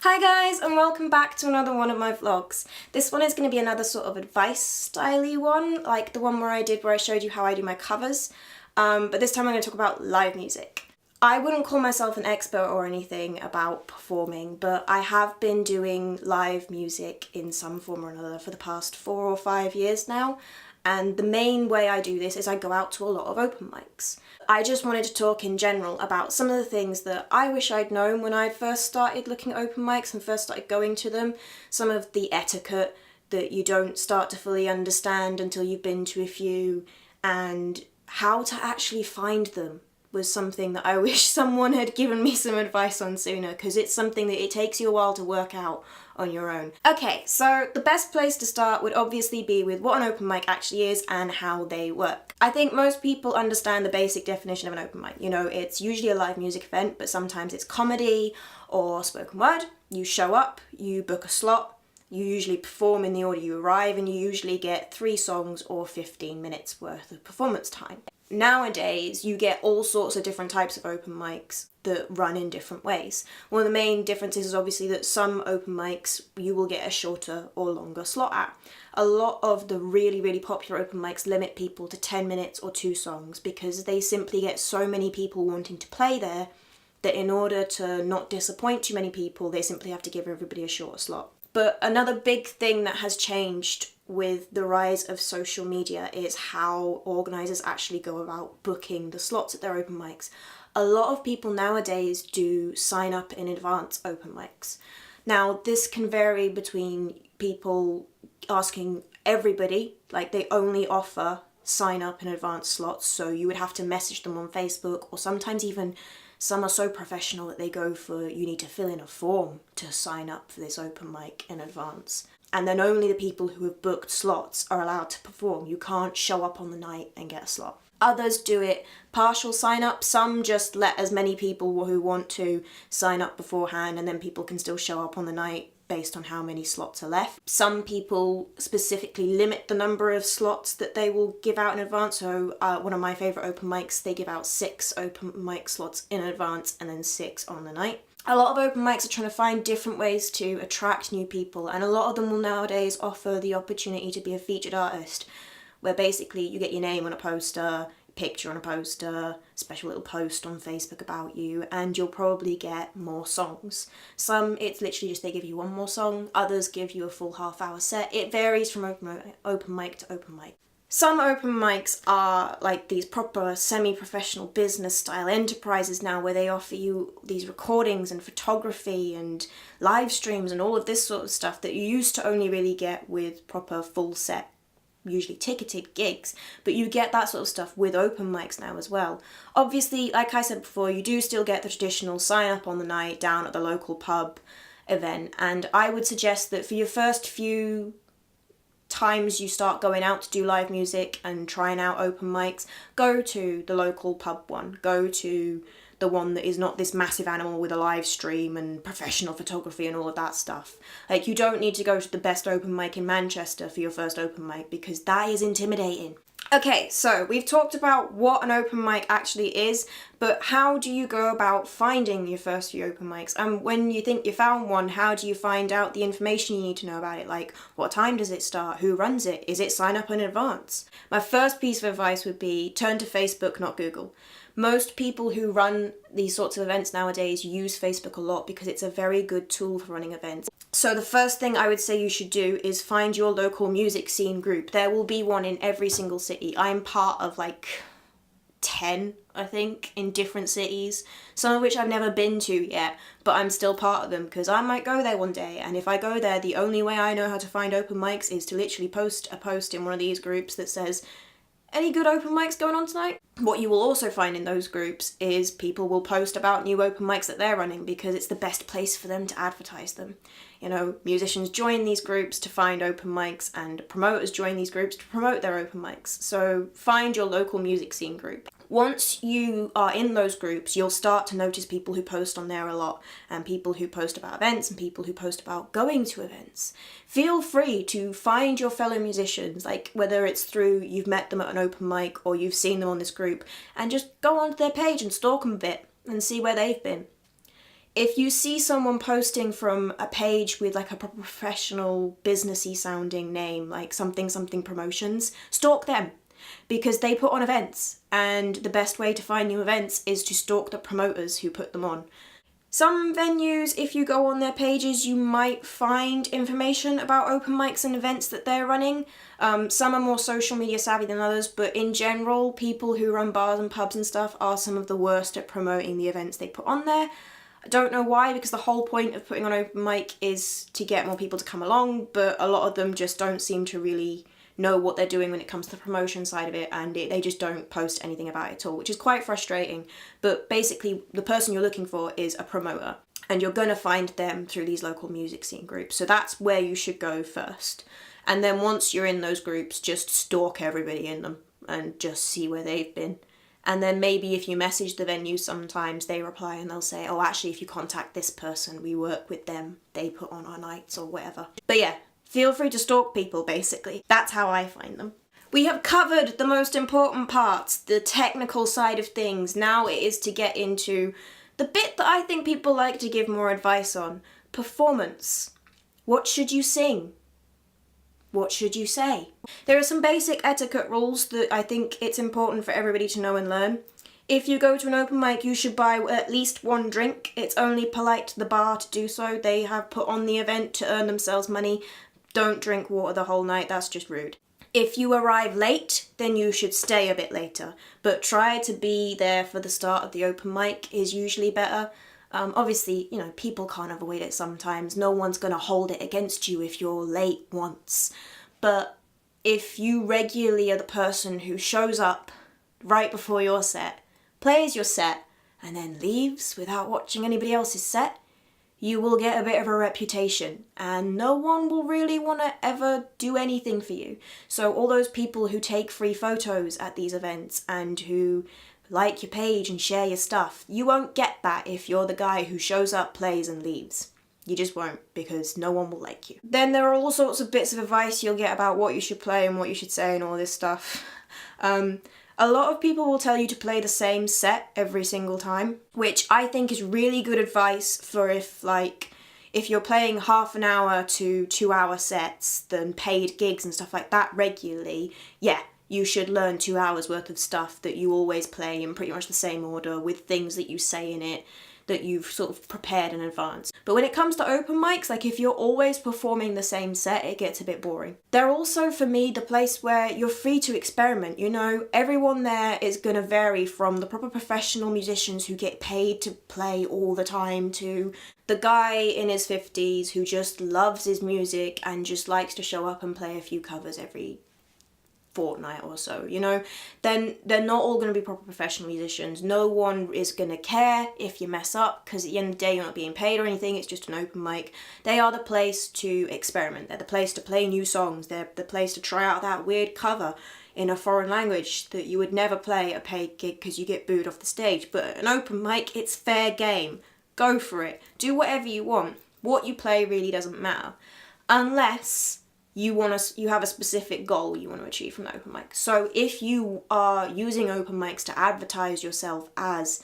Hi guys, and welcome back to another one of my vlogs. This one is going to be another sort of advice style-y one, like the one where I showed you how I do my covers, but this time I'm going to talk about live music. I wouldn't call myself an expert or anything about performing, but I have been doing live music in some form or another for the past 4 or 5 years now, and the main way I do this is I go out to a lot of open mics. I just wanted to talk in general about some of the things that I wish I'd known when I first started looking at open mics and first started going to them. Some of the etiquette that you don't start to fully understand until you've been to a few, and how to actually find them was something that I wish someone had given me some advice on sooner, because it's something that it takes you a while to work out on your own. Okay, so the best place to start would obviously be with what an open mic actually is and how they work. I think most people understand the basic definition of an open mic. You know, it's usually a live music event, but sometimes it's comedy or spoken word. You show up, you book a slot, you usually perform in the order you arrive, and you usually get 3 songs or 15 minutes worth of performance time. Nowadays, you get all sorts of different types of open mics that run in different ways. One of the main differences is obviously that some open mics you will get a shorter or longer slot at. A lot of the really popular open mics limit people to 10 minutes or 2 songs because they simply get so many people wanting to play there that in order to not disappoint too many people, they simply have to give everybody a shorter slot. But another big thing that has changed with the rise of social media is how organisers actually go about booking the slots at their open mics. A lot of people nowadays do sign up in advance open mics. Now, this can vary between people asking everybody, like they only offer sign up in advance slots, so you would have to message them on Facebook, or sometimes even some are so professional that they go for, you need to fill in a form to sign up for this open mic in advance. And then only the people who have booked slots are allowed to perform. You can't show up on the night and get a slot. Others do it partial sign up. Some just let as many people who want to sign up beforehand, and then people can still show up on the night based on how many slots are left. Some people specifically limit the number of slots that they will give out in advance. So one of my favourite open mics, they give out 6 open mic slots in advance and then 6 on the night. A lot of open mics are trying to find different ways to attract new people, and a lot of them will nowadays offer the opportunity to be a featured artist, where basically you get your name on a poster, picture on a poster, special little post on Facebook about you, and you'll probably get more songs. Some, it's literally just they give you one more song, others give you a full half-hour set. It varies from open mic to open mic. Some open mics are like these proper semi-professional business style enterprises now, where they offer you these recordings and photography and live streams and all of this sort of stuff that you used to only really get with proper full set, usually ticketed gigs, but you get that sort of stuff with open mics now as well. Obviously, like I said before, you do still get the traditional sign up on the night down at the local pub event, and I would suggest that for your first few times you start going out to do live music and trying out open mics, go to the local pub one, go to the one that is not this massive animal with a live stream and professional photography and all of that stuff. Like, you don't need to go to the best open mic in Manchester for your first open mic, because that is intimidating. Okay, so we've talked about what an open mic actually is, but how do you go about finding your first few open mics? And when you think you found one, how do you find out the information you need to know about it? Like, what time does it start? Who runs it? Is it sign up in advance? My first piece of advice would be turn to Facebook, not Google. Most people who run these sorts of events nowadays use Facebook a lot because it's a very good tool for running events. So the first thing I would say you should do is find your local music scene group. There will be one in every single city. I'm part of like 10, I think, in different cities, some of which I've never been to yet, but I'm still part of them because I might go there one day, and if I go there, the only way I know how to find open mics is to literally post a post in one of these groups that says, any good open mics going on tonight? What you will also find in those groups is people will post about new open mics that they're running, because it's the best place for them to advertise them. You know, musicians join these groups to find open mics, and promoters join these groups to promote their open mics. So find your local music scene group. Once you are in those groups, you'll start to notice people who post on there a lot, and people who post about events, and people who post about going to events. Feel free to find your fellow musicians, like whether it's through you've met them at an open mic or you've seen them on this group, and just go onto their page and stalk them a bit and see where they've been. If you see someone posting from a page with like a proper professional businessy sounding name, like something something promotions, stalk them, because they put on events, and the best way to find new events is to stalk the promoters who put them on. Some venues, if you go on their pages, you might find information about open mics and events that they're running. Some are more social media savvy than others, but in general, people who run bars and pubs and stuff are some of the worst at promoting the events they put on there. I don't know why, because the whole point of putting on open mic is to get more people to come along, but a lot of them just don't seem to really know what they're doing when it comes to the promotion side of it, and they just don't post anything about it at all, which is quite frustrating. But basically, the person you're looking for is a promoter, and you're gonna find them through these local music scene groups. So that's where you should go first. And then once you're in those groups, just stalk everybody in them and just see where they've been. And then maybe if you message the venue, sometimes they reply and they'll say, oh, actually, if you contact this person, we work with them, they put on our nights or whatever. But yeah, feel free to stalk people, basically. That's how I find them. We have covered the most important parts, the technical side of things. Now it is to get into the bit that I think people like to give more advice on. Performance. What should you sing? What should you say? There are some basic etiquette rules that I think it's important for everybody to know and learn. If you go to an open mic, you should buy at least one drink. It's only polite to the bar to do so. They have put on the event to earn themselves money. Don't drink water the whole night, that's just rude. If you arrive late, then you should stay a bit later, but try to be there for the start of the open mic is usually better. Obviously, you know, people can't avoid it sometimes. No one's going to hold it against you if you're late once. But if you regularly are the person who shows up right before your set, plays your set, and then leaves without watching anybody else's set, you will get a bit of a reputation, and no one will really want to ever do anything for you. So all those people who take free photos at these events and who like your page and share your stuff, you won't get that if you're the guy who shows up, plays and leaves. You just won't, because no one will like you. Then there are all sorts of bits of advice you'll get about what you should play and what you should say and all this stuff. A lot of people will tell you to play the same set every single time, which I think is really good advice for if you're playing half an hour to 2 hour sets, then paid gigs and stuff like that regularly. Yeah, you should learn 2 hours worth of stuff that you always play in pretty much the same order with things that you say in it that you've sort of prepared in advance. But when it comes to open mics, like if you're always performing the same set, it gets a bit boring. They're also, for me, the place where you're free to experiment, you know? Everyone there is gonna vary, from the proper professional musicians who get paid to play all the time to the guy in his 50s who just loves his music and just likes to show up and play a few covers every fortnight or so, you know? Then they're not all going to be proper professional musicians. No one is going to care if you mess up, because at the end of the day you're not being paid or anything, it's just an open mic. They are the place to experiment. They're the place to play new songs. They're the place to try out that weird cover in a foreign language that you would never play at a paid gig because you get booed off the stage. But at an open mic, it's fair game. Go for it. Do whatever you want. What you play really doesn't matter. Unless you have a specific goal you want to achieve from the open mic. So if you are using open mics to advertise yourself as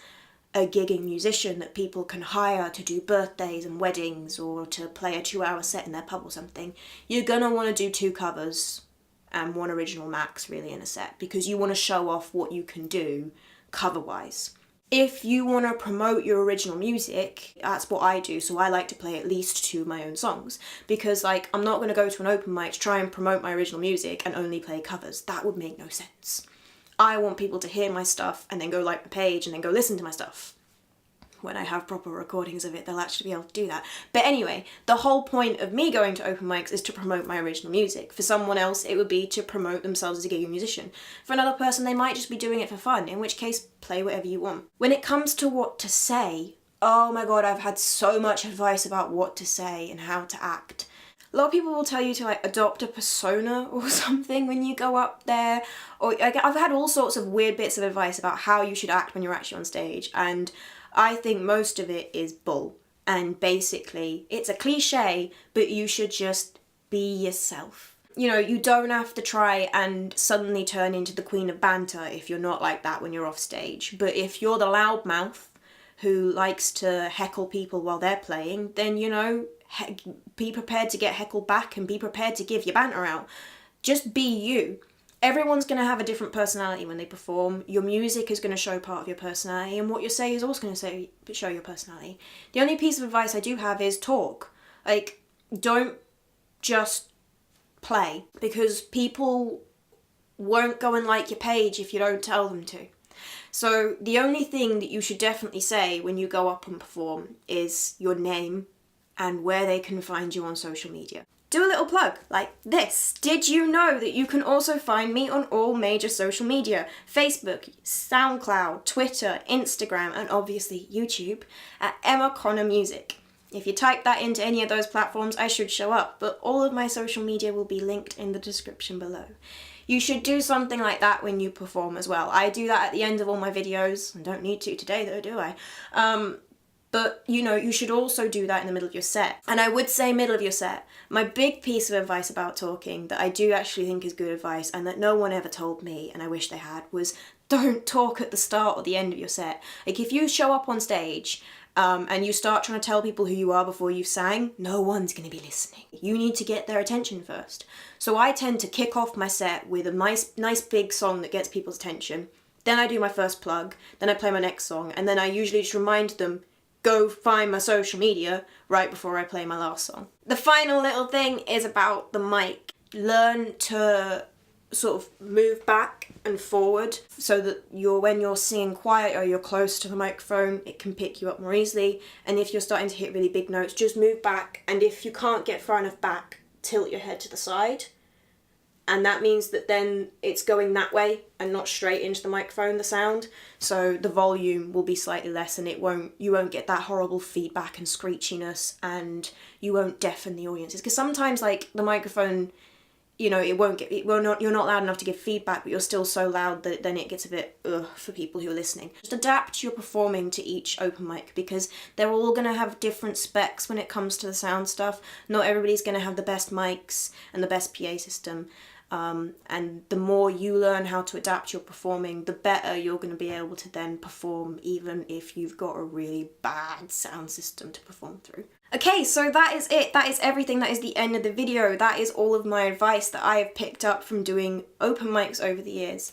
a gigging musician that people can hire to do birthdays and weddings or to play a 2 hour set in their pub or something, you're gonna want to do 2 covers and 1 original max really in a set, because you want to show off what you can do cover wise. If you want to promote your original music, that's what I do, so I like to play at least 2 of my own songs, because like I'm not going to go to an open mic to try and promote my original music and only play covers. That would make no sense. I want people to hear my stuff and then go like the page and then go listen to my stuff. When I have proper recordings of it, they'll actually be able to do that. But anyway, the whole point of me going to open mics is to promote my original music. For someone else, it would be to promote themselves as a gigging musician. For another person, they might just be doing it for fun, in which case, play whatever you want. When it comes to what to say, oh my god, I've had so much advice about what to say and how to act. A lot of people will tell you to like adopt a persona or something when you go up there. Or like, I've had all sorts of weird bits of advice about how you should act when you're actually on stage, and I think most of it is bull. And basically, it's a cliche, but you should just be yourself. You know, you don't have to try and suddenly turn into the queen of banter if you're not like that when you're off stage. But if you're the loudmouth who likes to heckle people while they're playing, then, you know, be prepared to get heckled back and be prepared to give your banter out. Just be you. Everyone's going to have a different personality when they perform. Your music is going to show part of your personality, and what you say is also going to show your personality. The only piece of advice I do have is talk. Like, don't just play, because people won't go and like your page if you don't tell them to. So the only thing that you should definitely say when you go up and perform is your name and where they can find you on social media. Do a little plug like this. Did you know that you can also find me on all major social media? Facebook, SoundCloud, Twitter, Instagram, and obviously YouTube at Emma Connor Music. If you type that into any of those platforms, I should show up, but all of my social media will be linked in the description below. You should do something like that when you perform as well. I do that at the end of all my videos. I don't need to today though, do I? But, you know, you should also do that in the middle of your set. And I would say middle of your set. My big piece of advice about talking that I do actually think is good advice and that no one ever told me, and I wish they had, was don't talk at the start or the end of your set. Like, if you show up on stage and you start trying to tell people who you are before you've sang, no one's going to be listening. You need to get their attention first. So I tend to kick off my set with a nice big song that gets people's attention. Then I do my first plug, then I play my next song, and then I usually just remind them, go find my social media right before I play my last song. The final little thing is about the mic. Learn to sort of move back and forward so that when you're singing quiet or you're close to the microphone, it can pick you up more easily. And if you're starting to hit really big notes, just move back. And if you can't get far enough back, tilt your head to the side. And that means that then it's going that way and not straight into the microphone, the sound. So the volume will be slightly less and you won't get that horrible feedback and screechiness, and you won't deafen the audiences. Because sometimes, like, the microphone, you know, you're not loud enough to give feedback, but you're still so loud that then it gets a bit for people who are listening. Just adapt your performing to each open mic, because they're all going to have different specs when it comes to the sound stuff. Not everybody's going to have the best mics and the best PA system. And the more you learn how to adapt your performing, the better you're going to be able to then perform, even if you've got a really bad sound system to perform through. Okay, so that is it. That is everything. That is the end of the video. That is all of my advice that I have picked up from doing open mics over the years.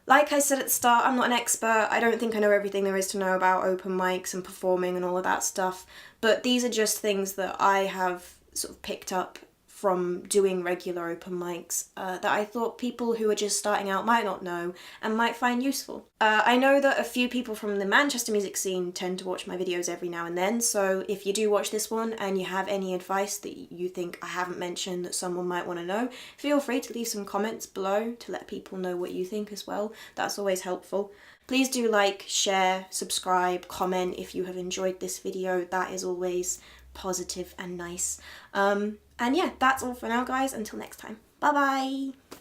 Like I said at the start, I'm not an expert. I don't think I know everything there is to know about open mics and performing and all of that stuff, but these are just things that I have sort of picked up from doing regular open mics that I thought people who are just starting out might not know and might find useful. I know that a few people from the Manchester music scene tend to watch my videos every now and then, so if you do watch this one and you have any advice that you think I haven't mentioned that someone might want to know, feel free to leave some comments below to let people know what you think as well. That's always helpful. Please do like, share, subscribe, comment if you have enjoyed this video. That is always positive and nice. And yeah, that's all for now, guys. Until next time. Bye bye!